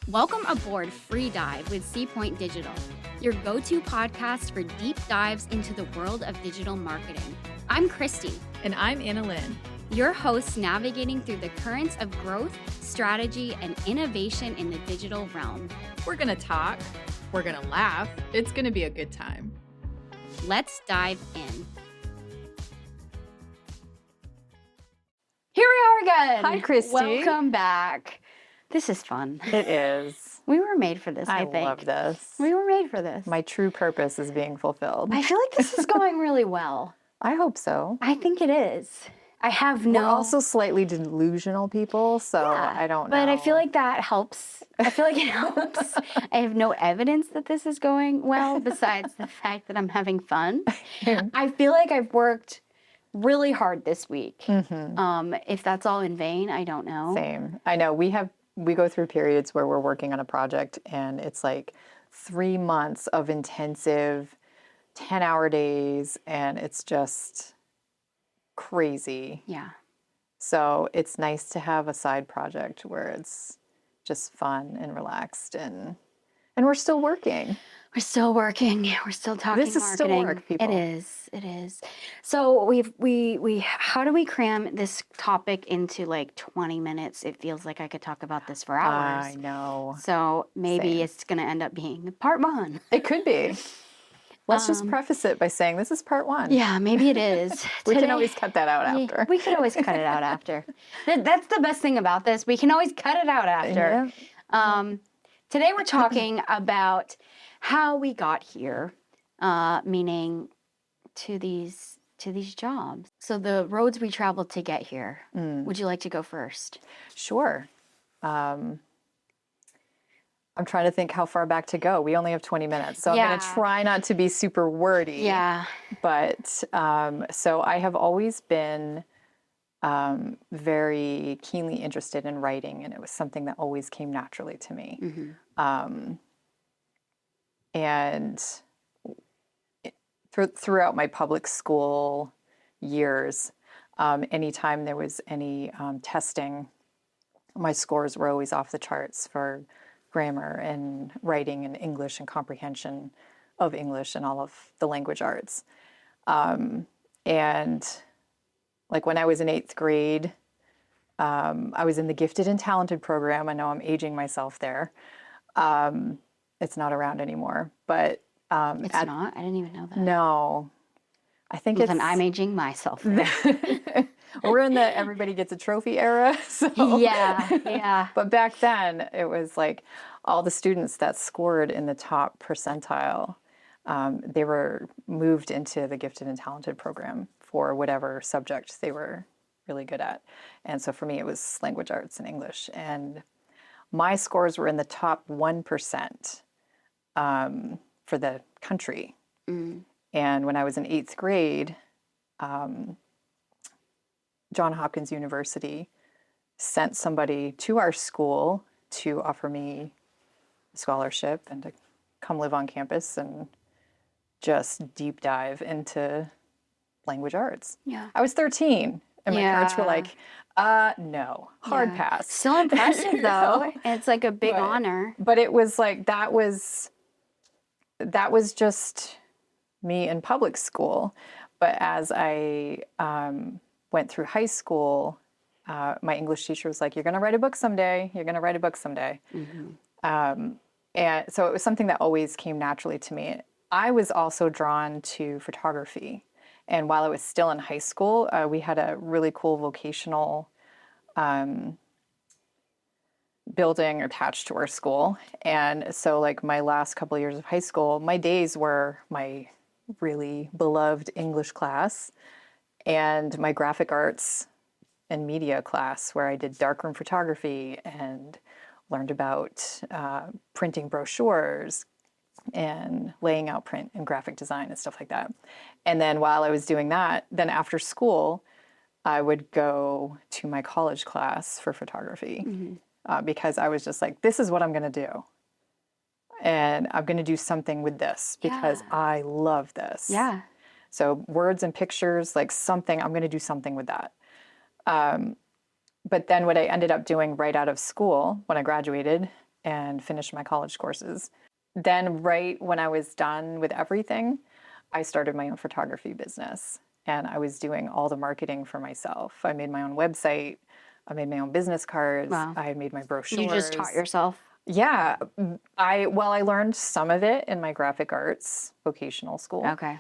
Welcome aboard Free Dive with C Point Digital, your go-to podcast for deep dives into the world of digital marketing. I'm Kristy. And I'm Anna-Lynn. Your hosts navigating through the currents of growth, strategy, and innovation in the digital realm. We're going to talk. We're going to laugh. It's going to be a good time. Let's dive in. Here we are again. Hi, Kristy. Welcome back. This is fun. It is. We were made for this, I think. I love this. We were made for this. My true purpose is being fulfilled. I feel like this is going really well. I hope so. I think it is. I have no... We're also slightly delusional people, so I don't know. But I feel like that helps. I feel like it helps. I have no evidence that this is going well besides the fact that I'm having fun. I feel like I've worked really hard this week. Mm-hmm. If that's all in vain, I don't know. Same. I know. We go through periods where we're working on a project and it's like 3 months of intensive 10-hour days and it's just crazy. Yeah. So it's nice to have a side project where it's just fun and relaxed and we're still working. We're still working. We're still talking This is marketing. still work, people. It is. It is. So we how do we cram this topic into like 20 minutes? It feels like I could talk about this for hours. I know. So maybe Same. It's going to end up being part one. It could be. Let's just preface it by saying this is part one. Yeah, maybe it is. We can always cut that out after. We could always cut it out after. That's the best thing about this. We can always cut it out after. Yeah. Today we're talking about how we got here, meaning to these jobs. So the roads we traveled to get here. Would you like to go first? Sure. I'm trying to think how far back to go. We only have 20 minutes, so I'm going to try not to be super wordy. Yeah. But so I have always been very keenly interested in writing, and it was something that always came naturally to me. Mm-hmm. And throughout my public school years, anytime there was any testing, my scores were always off the charts for grammar and writing and English and comprehension of English and all of the language arts. And like when I was in 8th grade, I was in the gifted and talented program. I know I'm aging myself there. It's not around anymore, but It's not? I didn't even know that. No, I think Then I'm aging myself. we're in the everybody gets a trophy era. So. Yeah. But back then, it was like all the students that scored in the top percentile, they were moved into the gifted and talented program for whatever subject they were really good at. And so for me, it was language arts and English. And my scores were in the top 1%. For the country. And when I was in 8th grade, Johns Hopkins University sent somebody to our school to offer me a scholarship and to come live on campus and just deep dive into language arts. Yeah. I was 13 and my parents were like, no, hard pass. Still impressive though. It's like a big honor. But it was like, that was just me in public school. But as I went through high school, my English teacher was like, you're going to write a book someday. You're going to write a book someday. Mm-hmm. And so it was something that always came naturally to me. I was also drawn to photography. And while I was still in high school, we had a really cool vocational building attached to our school. And so like my last couple of years of high school, my days were my really beloved English class and my graphic arts and media class where I did darkroom photography and learned about printing brochures and laying out print and graphic design and stuff like that. And then while I was doing that, then after school, I would go to my college class for photography. Mm-hmm. Because I was just like, this is what I'm going to do. And I'm going to do something with this because I love this. Yeah. So words and pictures, like something, I'm going to do something with that. But then what I ended up doing right out of school when I graduated and finished my college courses. Then right when I was done with everything, I started my own photography business, and I was doing all the marketing for myself. I made my own website. I made my own business cards. Wow. I made my brochures. You just taught yourself? Yeah. I learned some of it in my graphic arts vocational school. Okay.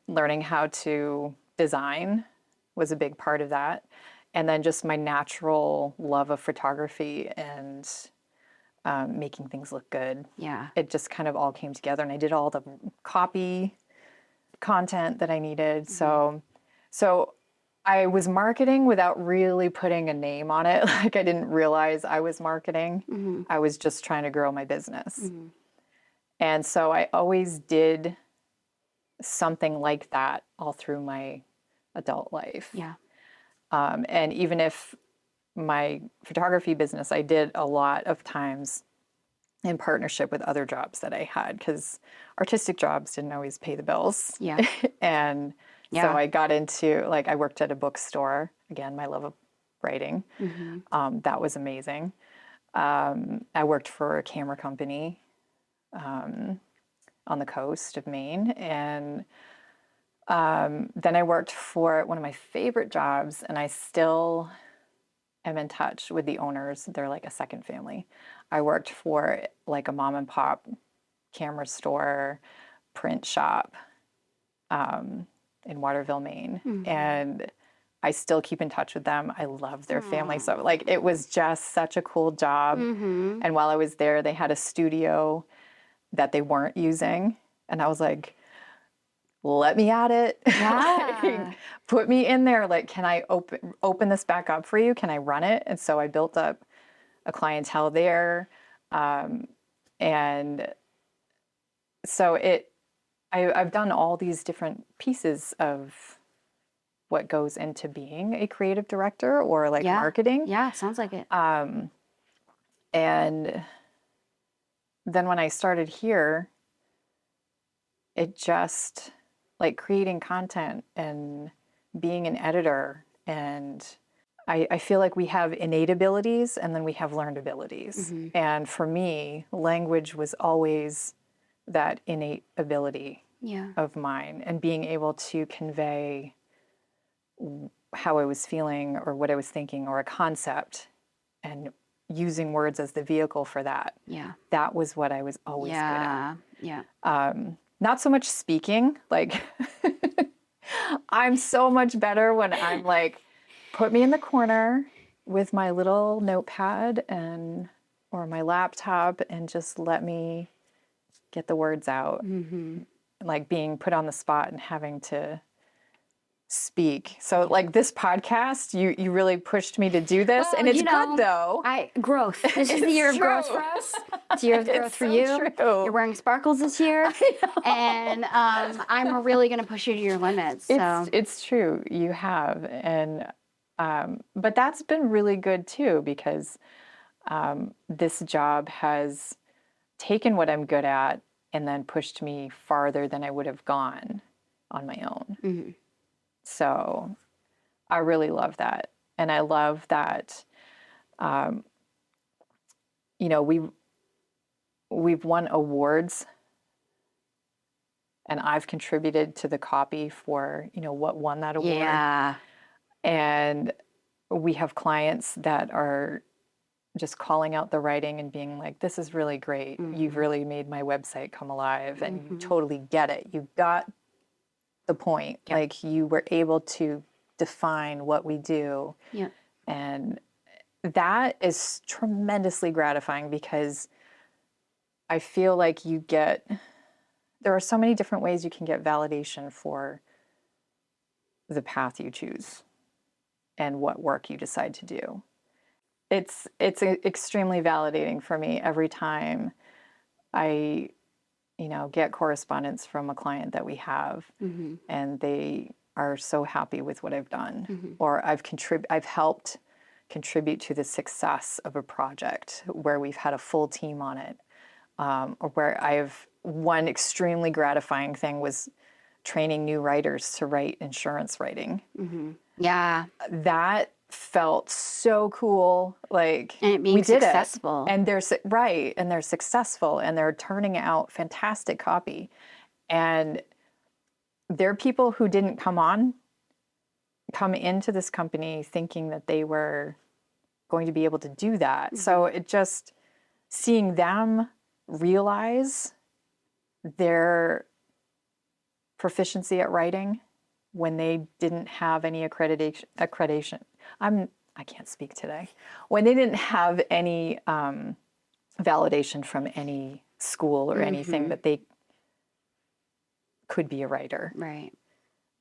Learning how to design was a big part of that. And then just my natural love of photography and making things look good. Yeah. It just kind of all came together, and I did all the copy content that I needed. So I was marketing without really putting a name on it. Like, I didn't realize I was marketing. I was just trying to grow my business. And so I always did something like that all through my adult life. Yeah. And even if my photography business, I did a lot of times in partnership with other jobs that I had, because artistic jobs didn't always pay the bills. Yeah. And so Yeah. I got into, like, I worked at a bookstore. Again, my love of writing. That was amazing. I worked for a camera company on the coast of Maine. And then I worked for one of my favorite jobs, and I still am in touch with the owners. They're like a second family. I worked for like a mom and pop camera store, print shop in Waterville, Maine. And I still keep in touch with them. I love their family. So like, it was just such a cool job. And while I was there, they had a studio that they weren't using. And I was like, let me at it. Yeah. Like, put me in there. Like, can I open this back up for you? Can I run it? And so I built up a clientele there. And so I've done all these different pieces of what goes into being a creative director or like marketing. Yeah, sounds like it. And then when I started here, it just, like, creating content and being an editor, and I feel like we have innate abilities and then we have learned abilities. And for me, language was always that innate ability of mine, and being able to convey how I was feeling or what I was thinking or a concept, and using words as the vehicle for that. Yeah. That was what I was always good at. Yeah. Not so much speaking. Like, I'm so much better when I'm like, put me in the corner with my little notepad or my laptop, and just let me get the words out. Like, being put on the spot and having to speak. So like, this podcast, you really pushed me to do this. Well, and it's good though. Growth. This is the year of growth for us. It's the year of growth for so you. true. You're wearing sparkles this year. And I'm really going to push you to your limits. So It's true. You have. And, but that's been really good too, because this job has taken what I'm good at and then pushed me farther than I would have gone on my own. So I really love that. And I love that, you know, we've won awards, and I've contributed to the copy for, you know, what won that award. yeah. And we have clients that are just calling out the writing and being like, this is really great. You've really made my website come alive, and you totally get it. You got the point. Like, you were able to define what we do. Yeah. And that is tremendously gratifying, because I feel like there are so many different ways you can get validation for the path you choose and what work you decide to do. It's extremely validating for me every time I, you know, get correspondence from a client that we have, and they are so happy with what I've done, or I've helped contribute to the success of a project where we've had a full team on it, or where one extremely gratifying thing was training new writers to write insurance writing. Yeah. That felt so cool. Like, And it being we did successful. it. And and they're successful, and they're turning out fantastic copy. And there are people who didn't come into this company thinking that they were going to be able to do that. So it just, seeing them realize their proficiency at writing when they didn't have any accreditation. I can't speak today. When they didn't have any validation from any school or anything that they could be a writer. Right.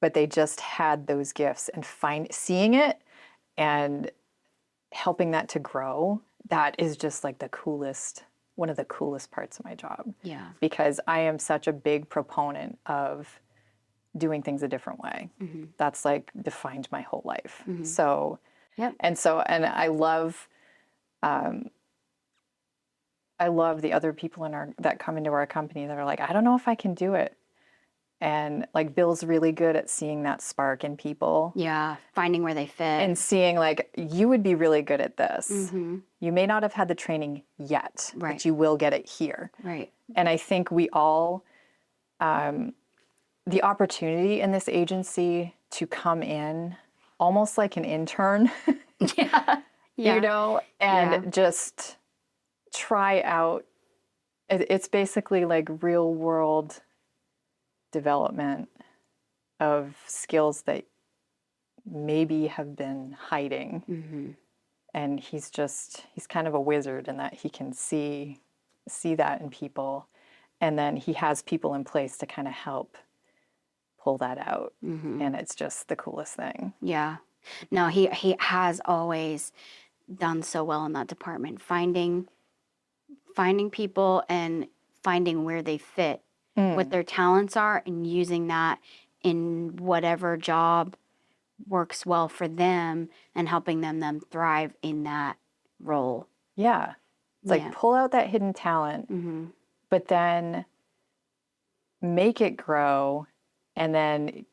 But they just had those gifts, and seeing it and helping that to grow, that is just like one of the coolest parts of my job. Yeah. Because I am such a big proponent of doing things a different way. That's like defined my whole life. So, Yep. and I love the other people that come into our company that are like, I don't know if I can do it. And like, Bill's really good at seeing that spark in people. Yeah. Finding where they fit. And seeing like, you would be really good at this. You may not have had the training yet, Right. but you will get it here. Right. And I think we all, the opportunity in this agency to come in almost like an intern, Yeah. you know, and just try out. It's basically like real world development of skills that maybe have been hiding. And he's kind of a wizard in that he can see that in people. And then he has people in place to kind of help pull that out. And it's just the coolest thing. Yeah. No, he has always done so well in that department, finding people and finding where they fit, what their talents are, and using that in whatever job works well for them and helping them thrive in that role. Yeah. It's like, pull out that hidden talent, but then make it grow, and then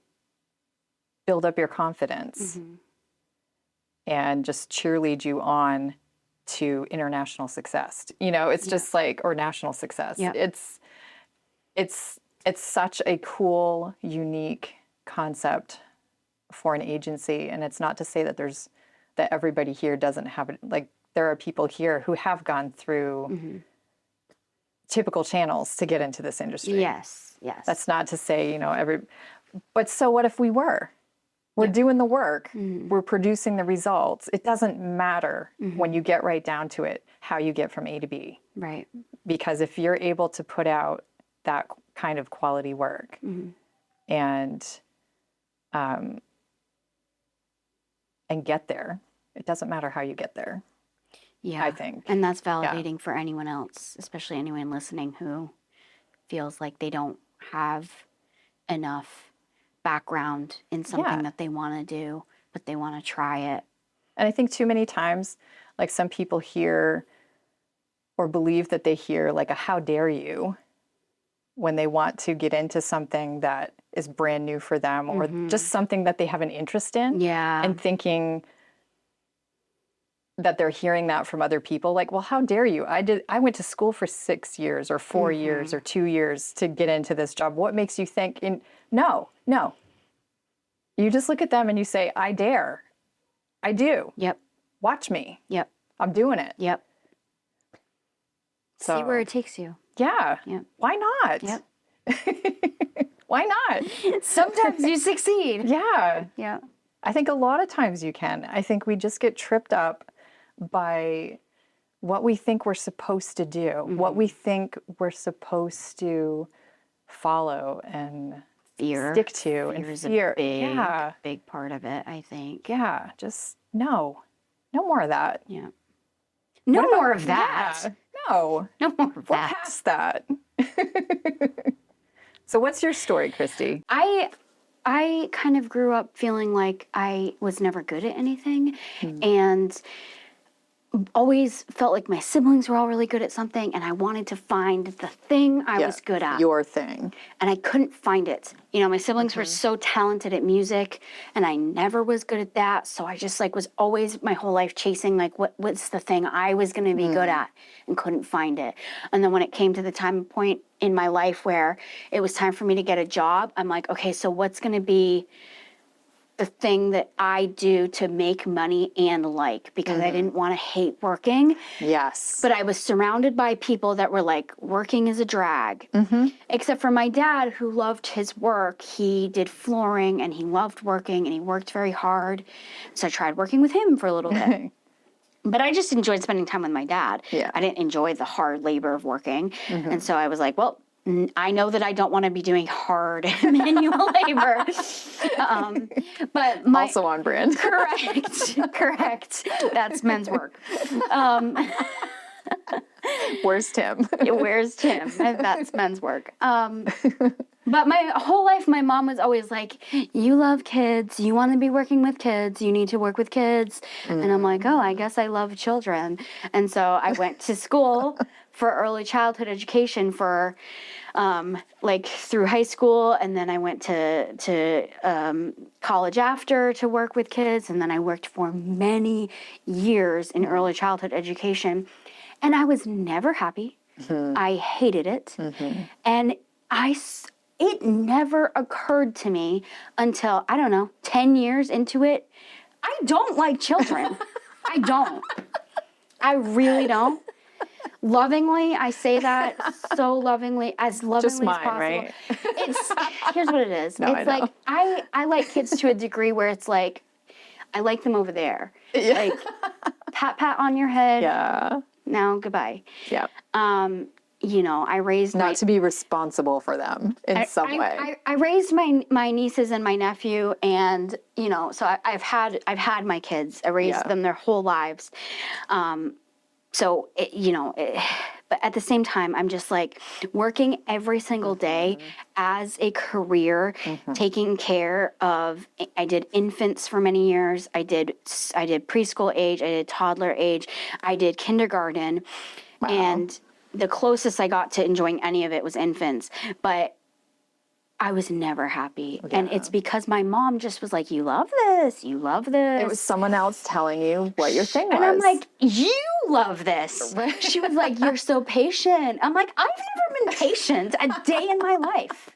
build up your confidence and just cheerlead you on to international success. You know, it's just like, or national success. Yep. It's such a cool, unique concept for an agency. And it's not to say that that everybody here doesn't have it. Like, there are people here who have gone through typical channels to get into this industry. Yes. That's not to say, you know, but so what if we're doing the work, we're producing the results. It doesn't matter when you get right down to it, how you get from A to B. Right. Because if you're able to put out that kind of quality work and get there, it doesn't matter how you get there. Yeah. I think. And that's validating for anyone else, especially anyone listening who feels like they don't have enough background in something that they want to do, but they want to try it. And I think too many times, like, some people hear or believe that they hear like a "how dare you" when they want to get into something that is brand new for them, or just something that they have an interest in. Yeah. And thinking that they're hearing that from other people, like, well, how dare you? I went to school for 6 years or 4 years or 2 years to get into this job. What makes you think? No. You just look at them and you say, I dare. I do. Yep. Watch me. Yep. I'm doing it. Yep. So, see where it takes you. Yeah. Yep. Why not? Yep. Why not? Sometimes you succeed. Yeah. Yeah. I think a lot of times you can. I think we just get tripped up by what we think we're supposed to do, what we think we're supposed to follow and stick to. And fear. A big part of it, I think. Yeah. Just no more of that. Yeah. No more of that. Yeah. No more of We're that. past that. So what's your story, Kristy? I kind of grew up feeling like I was never good at anything. And always felt like my siblings were all really good at something, and I wanted to find the thing I was good at. Your thing. And I couldn't find it. You know, my siblings were so talented at music, and I never was good at that. So I just like was always my whole life chasing like what's the thing I was going to be good at, and couldn't find it. And then when it came to the time point in my life where it was time for me to get a job, I'm like, okay, so what's going to be the thing that I do to make money and like, because I didn't want to hate working. Yes. But I was surrounded by people that were like, working is a drag. Except for my dad, who loved his work. He did flooring and he loved working and he worked very hard. So I tried working with him for a little bit. But I just enjoyed spending time with my dad. Yeah. I didn't enjoy the hard labor of working. And so I was like, well, I know that I don't want to be doing hard manual labor. But Also on brand. Correct. That's men's work. Where's Tim? Where's Tim? That's men's work. But my whole life, my mom was always like, you love kids. You want to be working with kids. You need to work with kids. And I'm like, oh, I guess I love children. And so I went to school for early childhood education for like through high school. And then I went to college after to work with kids. And then I worked for many years in early childhood education. And I was never happy. I hated it. And it never occurred to me until, I don't know, 10 years into it, I don't like children. I don't. I really don't. Lovingly, I say that so lovingly, as lovingly Just mine, as possible. right? Here's what it is. No, it's I know. like, I like kids to a degree where it's like, I like them over there. Yeah. Like, pat on your head. Yeah. Now, goodbye. Yeah. You know, I raised Not to be responsible for them in some way. I raised my nieces and my nephew, and you know, so I've had my kids. I raised them their whole lives. So but at the same time, I'm just like working every single day as a career, taking care of. I did infants for many years. I did preschool age. I did toddler age. I did kindergarten, and the closest I got to enjoying any of it was infants, but I was never happy. And it's because my mom just was like, you love this. You love this. It was someone else telling you what your thing was. And I'm like, you love this. She was like, you're so patient. I'm like, I've never been patient a day in my life.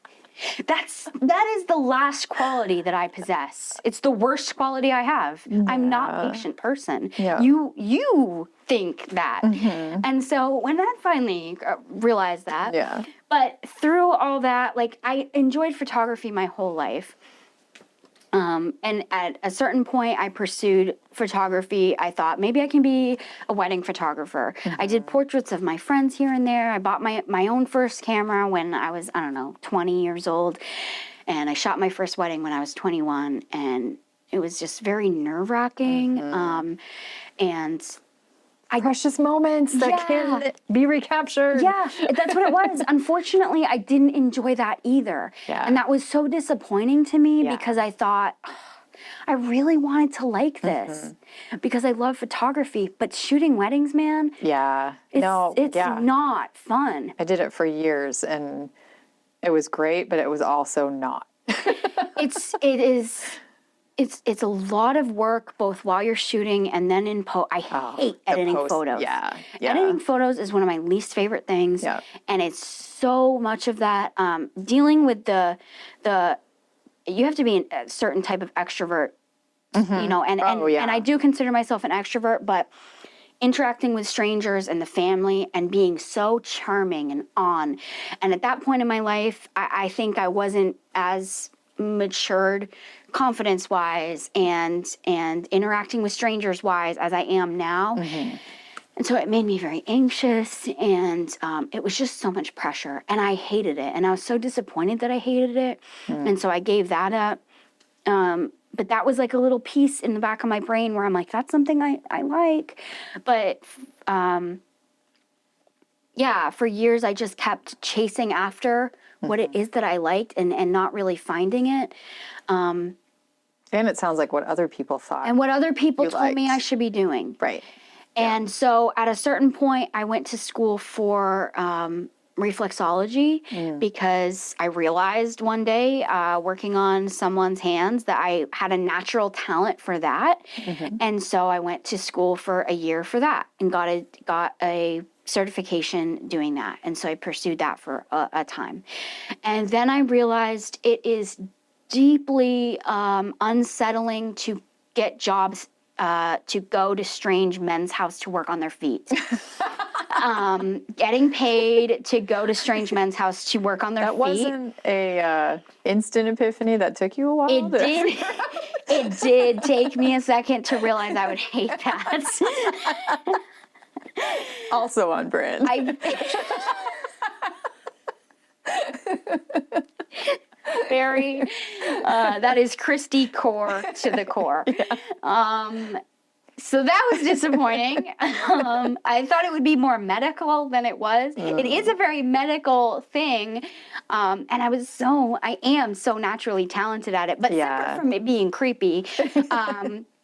That is the last quality that I possess. It's the worst quality I have. I'm not a patient person. Yeah. You think that. And so when I finally realized that, but through all that, like I enjoyed photography my whole life. And at a certain point, I pursued photography. I thought maybe I can be a wedding photographer. I did portraits of my friends here and there. I bought my own first camera when I was, 20 years old. And I shot my first wedding when I was 21. And it was just very nerve-wracking. And precious moments that can be recaptured. Yeah, that's what it was. Unfortunately, I didn't enjoy that either. Yeah. And that was so disappointing to me because I thought, I really wanted to like this because I love photography, but shooting weddings, man, it's not fun. I did it for years and it was great, but it was also not. It's a lot of work both while you're shooting and then in I hate editing photos. Yeah. Editing photos is one of my least favorite things. Yeah. And it's so much of that dealing with the you have to be a certain type of extrovert, you know, and I do consider myself an extrovert, but interacting with strangers and the family and being so charming and on. And at that point in my life, I think I wasn't as matured confidence-wise and interacting with strangers-wise as I am now. And so it made me very anxious, and it was just so much pressure, and I hated it. And I was so disappointed that I hated it. And so I gave that up. But that was like a little piece in the back of my brain where I'm like, that's something I like. But for years I just kept chasing after what it is that I liked and not really finding it. And it sounds like what other people thought. And what other people you told me liked. I should be doing. Right. And so at a certain point, I went to school for reflexology because I realized one day working on someone's hands that I had a natural talent for that. And so I went to school for a year for that and got a certification doing that. And so I pursued that for a time. And then I realized it is deeply unsettling to get jobs to go to strange men's house to work on their feet. Getting paid to go to strange men's house to work on their feet. That wasn't a instant epiphany that took you a while? It did. It did take me a second to realize I would hate that. Also on brand. Very, that is Kristy core to the core. So that was disappointing. I thought it would be more medical than it was. It is a very medical thing. And I am so naturally talented at it. But separate from it being creepy,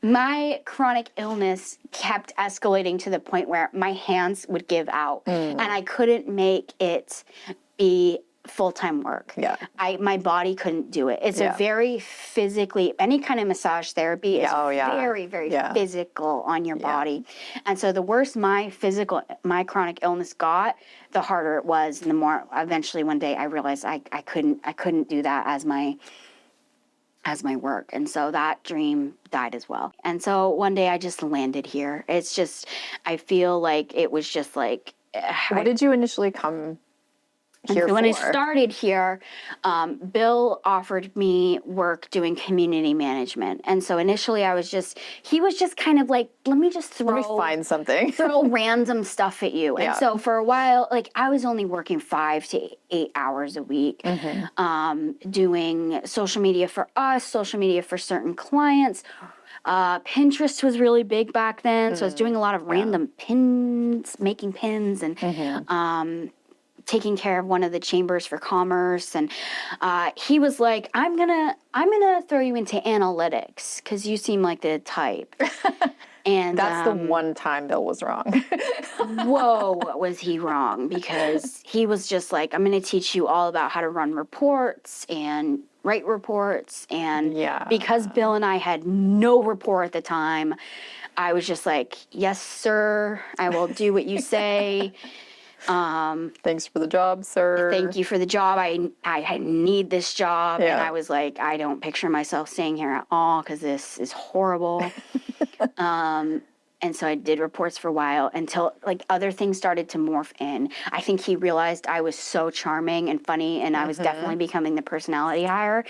my chronic illness kept escalating to the point where my hands would give out and I couldn't make it be full-time work. My body couldn't do it. It's a very physically, any kind of massage therapy is very, very physical on your body. And so the worse my chronic illness got, the harder it was. And the more eventually one day I realized I couldn't do that as my work. And so that dream died as well. And so one day I just landed here. It's just, I feel like it was just like. What did you initially come here so when I for? started here, Bill offered me work doing community management. And so initially he was just kind of like, let me find something. throw random stuff at you. And so for a while, like I was only working 5 to 8 hours a week, doing social media for us, social media for certain clients. Pinterest was really big back then. So I was doing a lot of random pins, making pins and, taking care of one of the chambers for commerce. And he was like, I'm gonna throw you into analytics because you seem like the type. And that's the one time Bill was wrong. Whoa, was he wrong? Because he was just like, I'm going to teach you all about how to run reports and write reports. And because Bill and I had no rapport at the time, I was just like, yes, sir, I will do what you say. Thanks for the job, sir. Thank you for the job. I need this job. And I was like, I don't picture myself staying here at all because this is horrible. And so I did reports for a while until like other things started to morph in. I think he realized I was so charming and funny and I was definitely becoming the personality hire.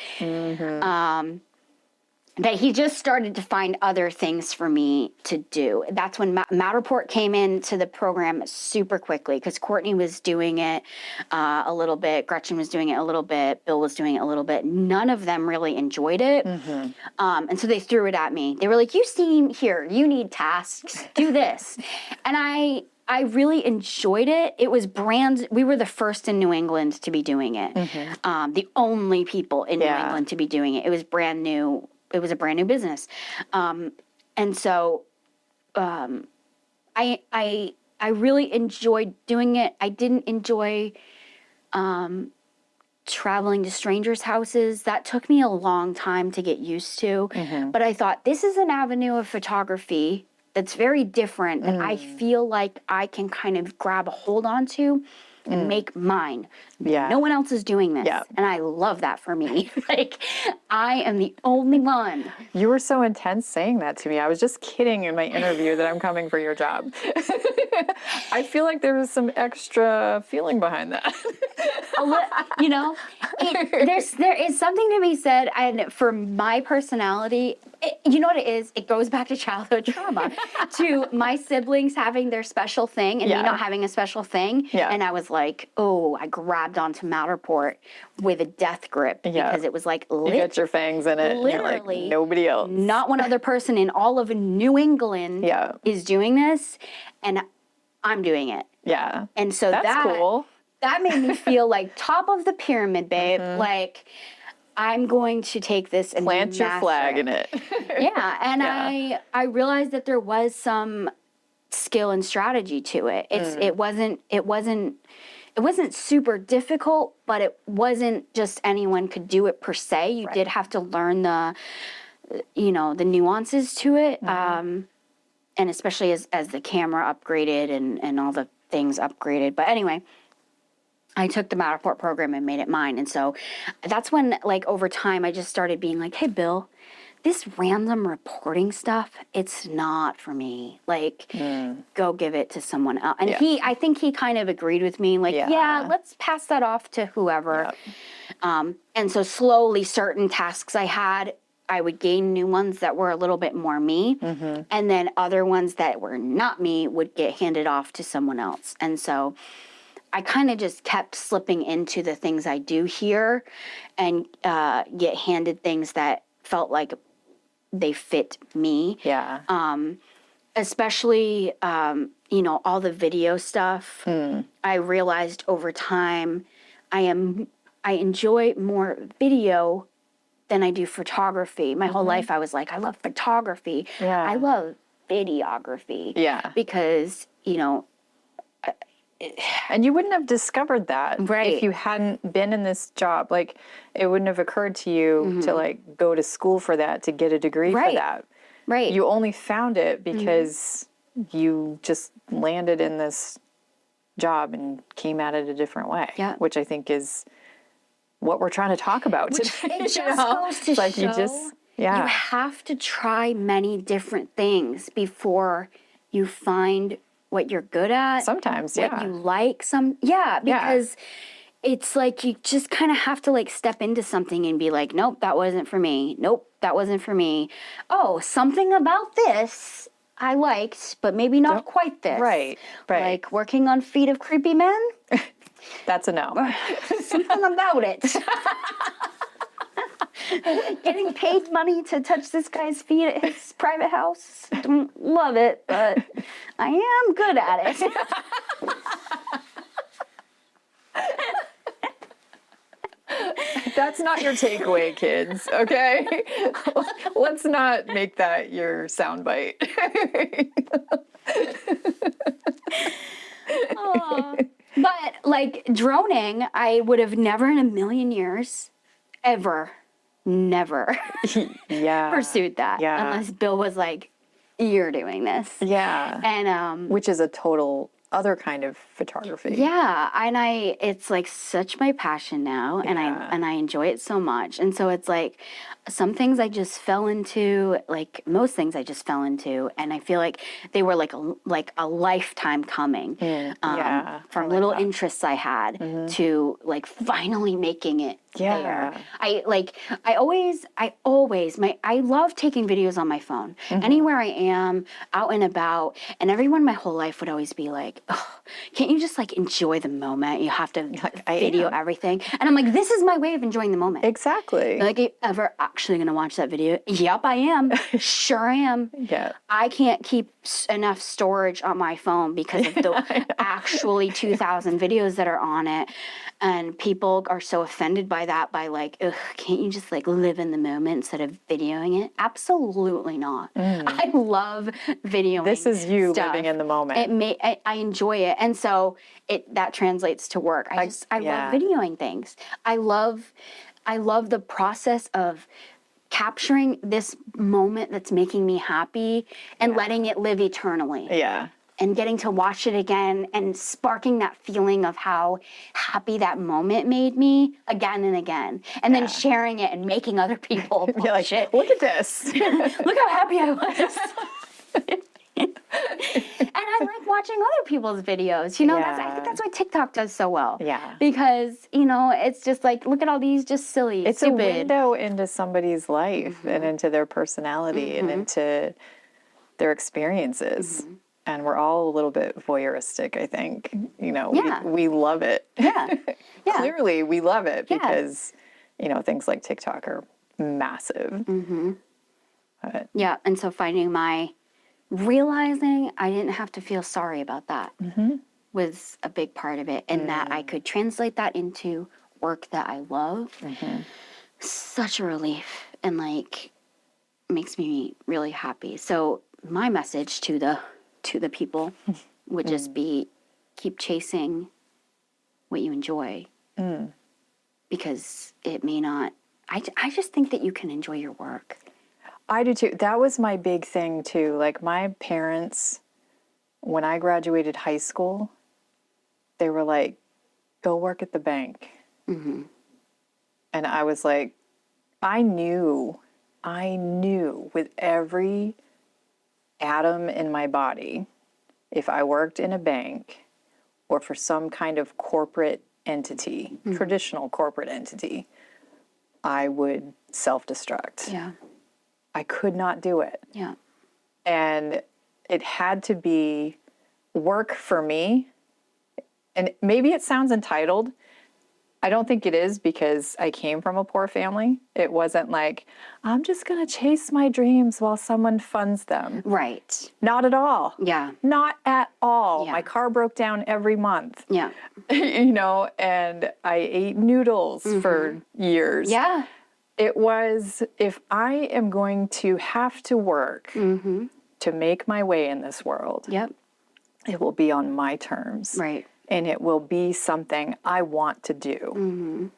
That he just started to find other things for me to do. That's when Matterport came into the program super quickly because Courtney was doing it a little bit, Gretchen was doing it a little bit, Bill was doing it a little bit. None of them really enjoyed it. And so they threw it at me. They were like, you need tasks, do this. And I really enjoyed it. It was we were the first in New England to be doing it. The only people in New England to be doing it. It was brand new. It was a brand new business. And so I really enjoyed doing it. I didn't enjoy traveling to strangers' houses. That took me a long time to get used to. But I thought, this is an avenue of photography that's very different that I feel like I can kind of grab a hold onto and make mine. No one else is doing this. And I love that for me. Like, I am the only one. You were so intense saying that to me. I was just kidding in my interview that I'm coming for your job. I feel like there was some extra feeling behind that. There is something to be said, and for my personality, you know what it is? It goes back to childhood trauma, to my siblings having their special thing and me not having a special thing. And I was like, I grabbed onto Matterport with a death grip because it was like, you got your fangs in it. Literally, and you're like, nobody else. Not one other person in all of New England is doing this, and I'm doing it. And so that's cool. That made me feel like top of the pyramid, babe. Like, I'm going to take this and plant your flag in it. And I realized that there was some skill and strategy to it. It wasn't super difficult, but it wasn't just anyone could do it per se. You did have to learn the nuances to it. And especially as the camera upgraded and all the things upgraded. But anyway, I took the Matterport program and made it mine. And so that's when, like, over time, I just started being like, hey, Bill, this random reporting stuff, it's not for me. Like, go give it to someone else. And I think he kind of agreed with me, like, yeah, let's pass that off to whoever. And so slowly, certain tasks I had, I would gain new ones that were a little bit more me. And then other ones that were not me would get handed off to someone else. And so I kind of just kept slipping into the things I do here and get handed things that felt like they fit me. Especially, all the video stuff. I realized over time I enjoy more video than I do photography. My whole life I was like, I love photography. I love videography. Because, and you wouldn't have discovered that if you hadn't been in this job. Like, it wouldn't have occurred to you to, like, go to school for that, to get a degree for that. You only found it because you just landed in this job and came at it a different way, which I think is what we're trying to talk about today. It just goes to show you have to try many different things before you find what you're good at. Sometimes, what you like. Because it's like you just kind of have to, like, step into something and be like, nope, that wasn't for me. Nope, that wasn't for me. Oh, something about this I liked, but maybe not quite this. Right. Like working on feet of creepy men. That's a no. Something about it. Getting paid money to touch this guy's feet at his private house. Don't love it, but I am good at it. That's not your takeaway, kids, okay? Let's not make that your soundbite. But, like, droning, I would have never in a million years ever pursued that unless Bill was like, you're doing this. And which is a total other kind of photography. And it's like such my passion now, and I enjoy it so much. And so it's like some things I just fell into, like most things I just fell into, and I feel like they were like a lifetime coming from little interests I had to like finally making it there. I love taking videos on my phone. Anywhere I am, out and about, and everyone my whole life would always be like, oh, can't you just like enjoy the moment? You have to video everything. And I'm like, this is my way of enjoying the moment. Exactly. Like, are you ever actually going to watch that video? Yep, I am. Sure I am. I can't keep enough storage on my phone because of the actually 2,000 videos that are on it. And people are so offended by that, by like, ugh, can't you just like live in the moment instead of videoing it? Absolutely not. I love videoing. This is you living in the moment. I enjoy it. And so that translates to work. I love videoing things. I love the process of capturing this moment that's making me happy and letting it live eternally. And getting to watch it again and sparking that feeling of how happy that moment made me again and again. And then sharing it and making other people watch it. Look at this. Look how happy I was. And I like watching other people's videos. I think that's what TikTok does so well. Because, it's just like, look at all these just silly, it's stupid. a window into somebody's life and into their personality and into their experiences. And we're all a little bit voyeuristic, I think. We love it. Clearly, we love it because, things like TikTok are massive. But, and so realizing I didn't have to feel sorry about that was a big part of it. And that I could translate that into work that I love. Such a relief. And, like, makes me really happy. So my message to the to the people would just be keep chasing what you enjoy. Because it may not, I just think that you can enjoy your work. I do too. That was my big thing too. Like my parents, when I graduated high school, they were like, go work at the bank. And I was like, I knew with every atom in my body, if I worked in a bank or for some kind of corporate entity, traditional corporate entity, I would self-destruct. Yeah. I could not do it. Yeah. And it had to be work for me. And maybe it sounds entitled. I don't think it is, because I came from a poor family. It wasn't like, I'm just going to chase my dreams while someone funds them. Right. Not at all. Yeah. Not at all. Yeah. My car broke down every month. Yeah. You know, and I ate noodles for years. Yeah. It was, if I am going to have to work to make my way in this world, Yep. it will be on my terms. Right. And it will be something I want to do.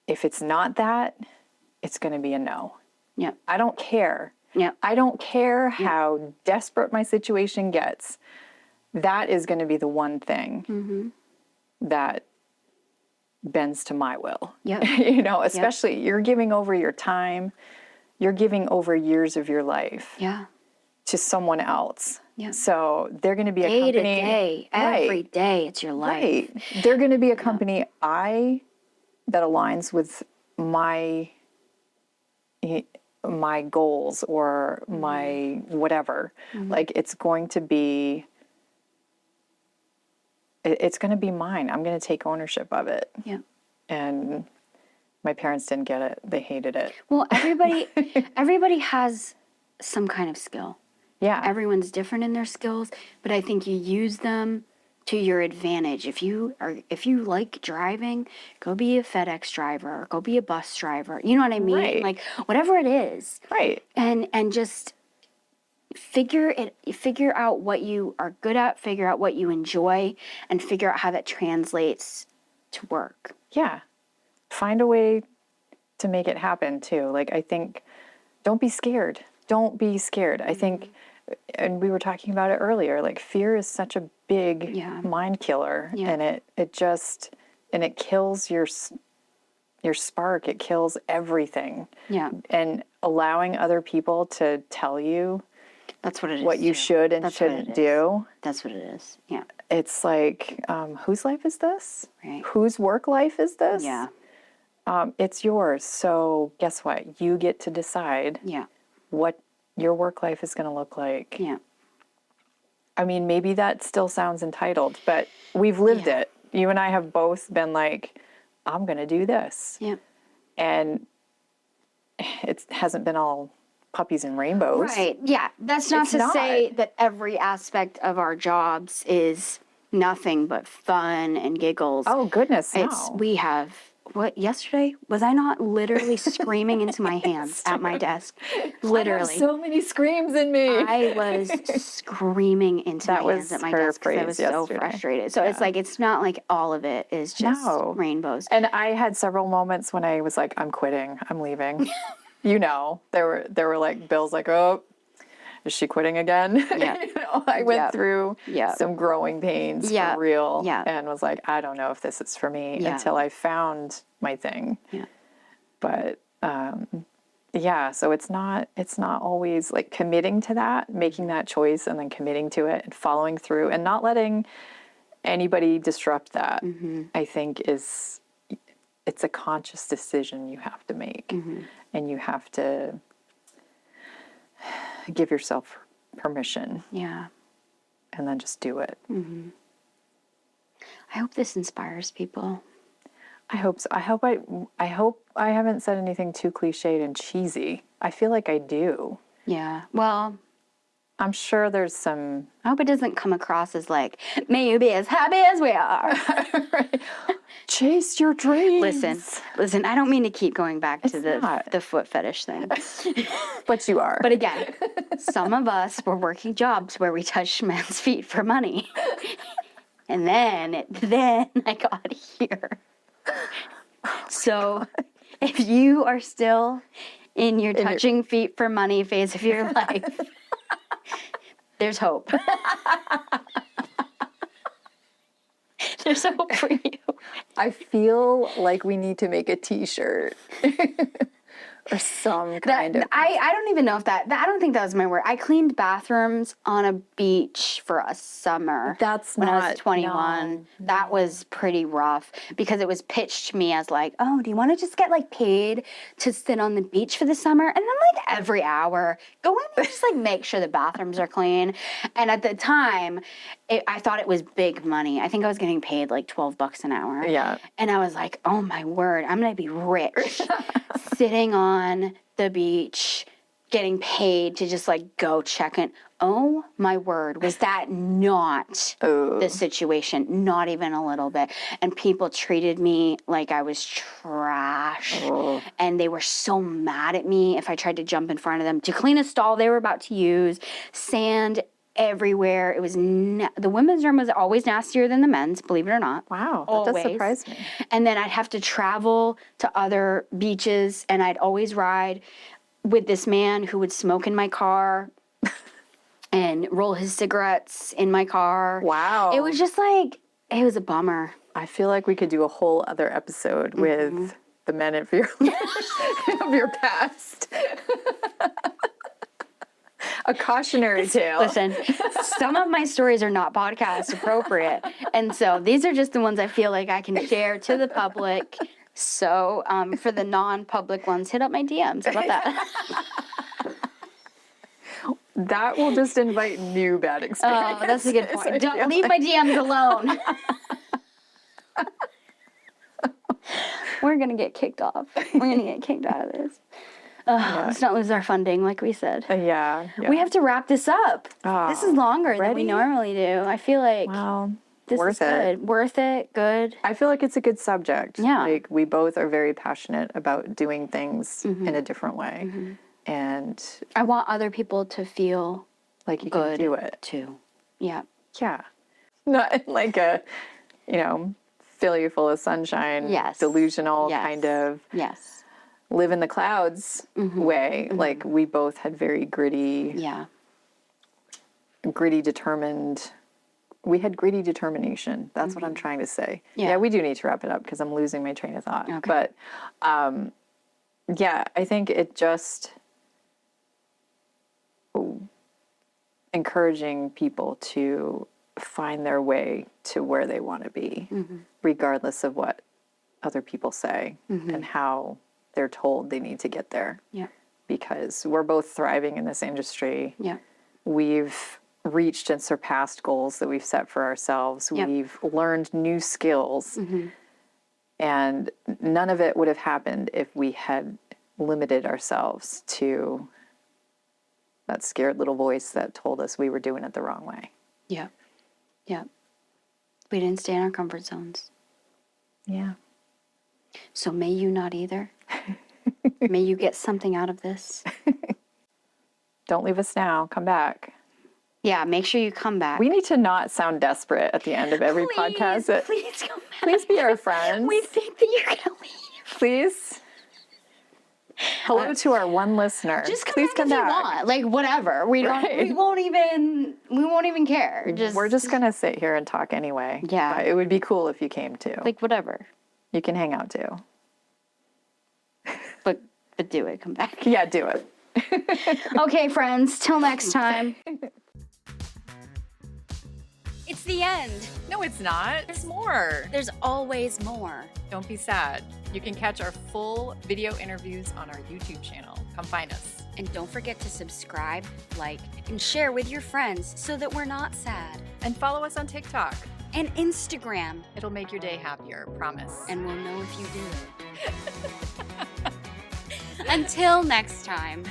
If it's not that, it's going to be a no. Yeah. I don't care. Yeah. I don't care how desperate my situation gets. That is going to be the one thing that bends to my will. Yep. You know, especially you're giving over your time, you're giving over years of your life Yeah. to someone else. Yeah. So they're going to be a Day company. to day, every day, it's your life. Right. They're going to be a company that aligns with my goals or my whatever. Like it's going to be mine. I'm going to take ownership of it. Yeah. And my parents didn't get it. They hated it. Well, everybody has some kind of skill. Yeah. Everyone's different in their skills, but I think you use them to your advantage. If you like driving, go be a FedEx driver, or go be a bus driver. You know what I mean? Right. Like whatever it is. Right. And just figure out what you are good at, figure out what you enjoy, and figure out how that translates to work. Yeah. Find a way to make it happen too. Like I think, don't be scared. Don't be scared. I think, and we were talking about it earlier, like fear is such a big mind killer, and it kills your spark. It kills everything. Yeah. And allowing other people to tell you That's what it is. what you too. should and That's what shouldn't it is. do. That's what it is. Yeah. It's like, whose life is this? Right. Whose work life is this? Yeah. It's yours. So guess what? You get to decide Yeah. what your work life is going to look like. Yeah. I mean, maybe that still sounds entitled, but we've lived it. You and I have both been like, I'm going to do this. Yeah. And it hasn't been all puppies and rainbows. Right. Yeah. That's not to say that every aspect of our jobs is nothing but fun and giggles. Oh, goodness, no. We have, yesterday? Was I not literally screaming into my hands at my desk? Literally. I have so many screams in me. I was screaming into my hands at my desk because I was so frustrated. So it's like, it's not like all of it is just rainbows. And I had several moments when I was like, I'm quitting, I'm leaving. You know, there were like bills like, oh, is she quitting again? Yeah. You know, I went through some growing pains for real, and was like, I don't know if this is for me until I found my thing. Yeah. But so it's not always like committing to that, making that choice, and then committing to it and following through, and not letting anybody disrupt that. I think it's a conscious decision you have to make, and you have to give yourself permission. Yeah. And then just do it. I hope this inspires people. I hope so. I hope I haven't said anything too cliched and cheesy. I feel like I do. Yeah. Well, I'm sure there's some. I hope it doesn't come across as like, may you be as happy as we are. Right. Chase your dreams. Listen, I don't mean to keep going back to not. the foot fetish thing. But you are. But again, some of us were working jobs where we touched men's feet for money. And then I got here. So if you are still in your touching feet for money phase of your life, there's hope. There's hope for you. I feel like we need to make a t-shirt or some kind of. I don't even know if I don't think that was my word. I cleaned bathrooms on a beach for a summer. That's when I was not- 21. no. That was pretty rough because it was pitched to me as like, oh, do you want to just get like paid to sit on the beach for the summer? And then like every hour, go in and just like make sure the bathrooms are clean. And at the time, I thought it was big money. I think I was getting paid like $12 an hour. Yeah. And I was like, oh my word, I'm going to be rich sitting on the beach, getting paid to just like go check in. Oh my word, was that not the situation? Not even a little bit. And people treated me like I was trash. And they were so mad at me if I tried to jump in front of them to clean a stall they were about to use. Sand everywhere. It was the women's room was always nastier than the men's, believe it or not. Wow, that Always. does surprise me. And then I'd have to travel to other beaches, and I'd always ride with this man who would smoke in my car and roll his cigarettes in my car. Wow. It was just like, it was a bummer. I feel like we could do a whole other episode with the men of your of your past. A cautionary tale. Listen, some of my stories are not podcast appropriate. And so these are just the ones I feel like I can share to the public. So for the non-public ones, hit up my DMs. How about that? That will just invite new bad experiences. Oh, that's a good point. Don't leave my DMs alone. We're going to get kicked off. We're going to get kicked out of this. Let's not lose our funding, like we said. Yeah. We have to wrap this up. This is longer than we already? normally do. I feel like Wow. this Worth is good. it. Worth it. Good. I feel like it's a good subject. Yeah. Like we both are very passionate about doing things in a different way. And I want other people to feel like you good can do it. too. Yeah. Yeah. Not like a, fill you full of sunshine, Yes. delusional Yes. kind of Yes. live in the clouds way. Like we both had very gritty, Yeah. determined. We had gritty determination. That's what I'm trying to say. Yeah. Yeah, we do need to wrap it up because I'm losing my train of thought. Okay. But yeah, I think it just encouraging people to find their way to where they want to be, regardless of what other people say and how they're told they need to get there. Yeah. Because we're both thriving in this industry. Yeah. We've reached and surpassed goals that we've set for ourselves. Yep. We've learned new skills. And none of it would have happened if we had limited ourselves to that scared little voice that told us we were doing it the wrong way. Yeah. Yeah. We didn't stay in our comfort zones. Yeah. So may you not either. May you get something out of this. Don't leave us now. Come back. Yeah, make sure you come back. We need to not sound desperate at the end of every podcast. Please come back. Please be our friends. We think that you're going to leave. Please. Hello to our one listener. Just come Please back come if back. you want. Like whatever. We don't. Right. We won't even care. We're just gonna sit here and talk anyway. Yeah. But it would be cool if you came too. like whatever. You can hang out too. But do it. Come back. Yeah, do it. Okay, friends. Till next time. It's the end. No, it's not. There's more. There's always more. Don't be sad. You can catch our full video interviews on our YouTube channel. Come find us. And don't forget to subscribe, like, and share with your friends so that we're not sad. And follow us on TikTok. And Instagram. It'll make your day happier, promise. And we'll know if you do. Until next time.